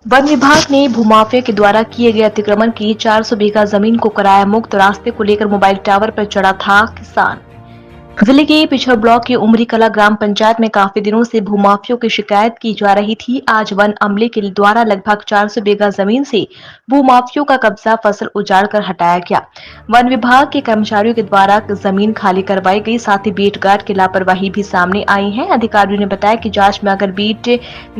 One विभाग ने भूमाफिया के द्वारा किए गए अतिक्रमण की 400 बीघा जमीन को कराया मुक्त। रास्ते को लेकर मोबाइल टावर पर चढ़ा था किसान। जिले के पिछड़ ब्लॉक के उमरी कला ग्राम पंचायत में काफी दिनों से भूमाफियों की शिकायत की जा रही थी। आज वन अमले के द्वारा लगभग 400 बीघा जमीन से भूमाफियों का कब्जा फसल उजाड़ कर हटाया गया। वन विभाग के कर्मचारियों के द्वारा जमीन खाली करवाई गई, साथ ही बीट गार्ड की लापरवाही भी सामने आई है। अधिकारियों ने बताया कि जांच में अगर बीट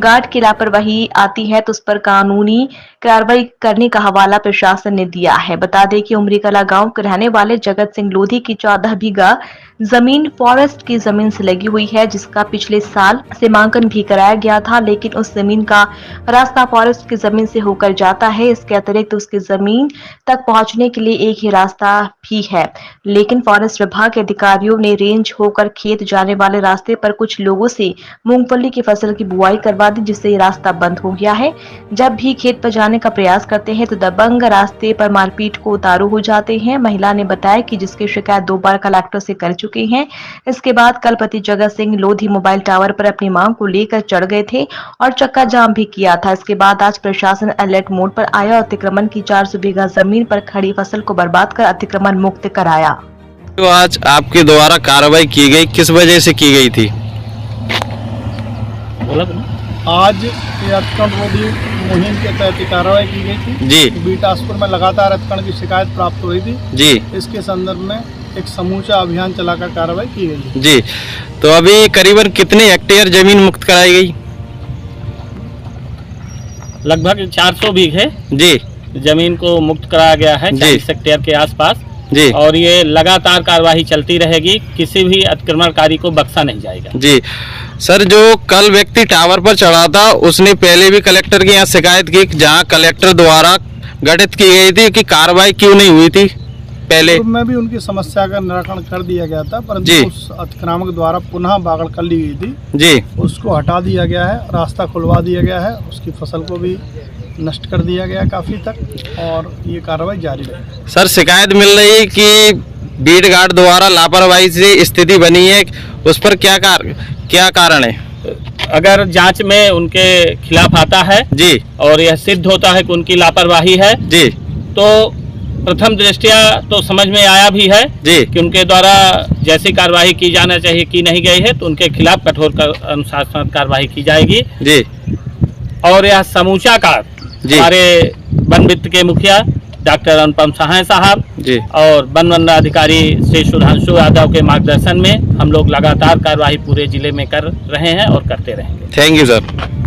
गार्ड की लापरवाही आती है तो उस पर कानूनी कार्रवाई करने का हवाला प्रशासन ने दिया है। बता दें कि उमरी कला गांव के रहने वाले जगत सिंह लोधी की 14 बीघा जमीन फॉरेस्ट की जमीन से लगी हुई है, जिसका पिछले साल सीमांकन भी कराया गया था, लेकिन उस जमीन का रास्ता फॉरेस्ट की जमीन से होकर जाता है। इसके अतिरिक्त उसकी जमीन तक पहुंचने के लिए एक ही रास्ता भी है, लेकिन फॉरेस्ट विभाग के अधिकारियों ने रेंज होकर खेत जाने वाले रास्ते पर कुछ लोगों से मूंगफली की फसल की बुआई करवा दी, जिससे ये रास्ता बंद हो गया है। जब भी खेत पर जाने का प्रयास करते हैं तो दबंग रास्ते पर मारपीट को उतारू हो जाते हैं। महिला ने बताया कि जिसकी शिकायत 2 बार कलेक्टर से कर चुके हैं। इसके बाद कल पति जगत सिंह लोधी मोबाइल टावर पर अपनी मांग को लेकर चढ़ गए थे और चक्का जाम भी किया था। इसके बाद आज प्रशासन अलर्ट मोड पर आया और अतिक्रमण की 400 बीघा जमीन पर खड़ी फसल को बर्बाद कर अतिक्रमण मुक्त कराया। तो आज आपके द्वारा कार्रवाई की गई, किस वजह से की गई थी? आज अतिक्रमण रोधी मुहिम के तहत कार्रवाई की गई थी जी। बीटासपुर में लगातार अतिक्रमण की शिकायत प्राप्त हुई थी जी। इसके संदर्भ में एक समूचा अभियान चलाकर कार्रवाई की गई जी। तो अभी करीबन कितने हेक्टेयर जमीन मुक्त कराई गई? लगभग 400 बीघे जी जमीन को मुक्त कराया गया है, 40 हेक्टेयर के आसपास जी। और ये लगातार कार्यवाही चलती रहेगी, किसी भी अतिक्रमणकारी को बख्शा नहीं जाएगा जी। सर, जो कल व्यक्ति टावर पर चढ़ा था उसने पहले भी कलेक्टर के यहाँ शिकायत की, जहाँ कलेक्टर द्वारा गठित की गई थी कि कार्रवाई क्यों नहीं हुई थी पहले? में भी उनकी समस्या का निराकरण कर दिया गया था, परंतु उस अतिक्रमण के द्वारा पुनः बागड़ कर ली गई थी जी। उसको हटा दिया गया है, रास्ता खुलवा दिया गया है, उसकी फसल को भी नष्ट कर दिया गया काफी तक और ये कार्रवाई जारी रहेगी। सर, शिकायत मिल रही है कि बीट गार्ड द्वारा लापरवाही से स्थिति बनी है, उस पर क्या कारण है? अगर जांच में उनके खिलाफ आता है जी और यह सिद्ध होता है कि उनकी लापरवाही है जी, तो प्रथम दृष्टया तो समझ में आया भी है जी कि उनके द्वारा जैसी कार्रवाई की जाना चाहिए की नहीं गई है, तो उनके खिलाफ कठोर अनुशासन कार्रवाई की जाएगी जी। और यह समूचा कार्य हमारे वन वित्त के मुखिया डॉक्टर अनुपम सहाय साहब जी और वन अधिकारी श्री सुधांशु यादव के मार्गदर्शन में हम लोग लगातार कार्रवाई पूरे जिले में कर रहे हैं और करते रहेंगे। Thank you sir.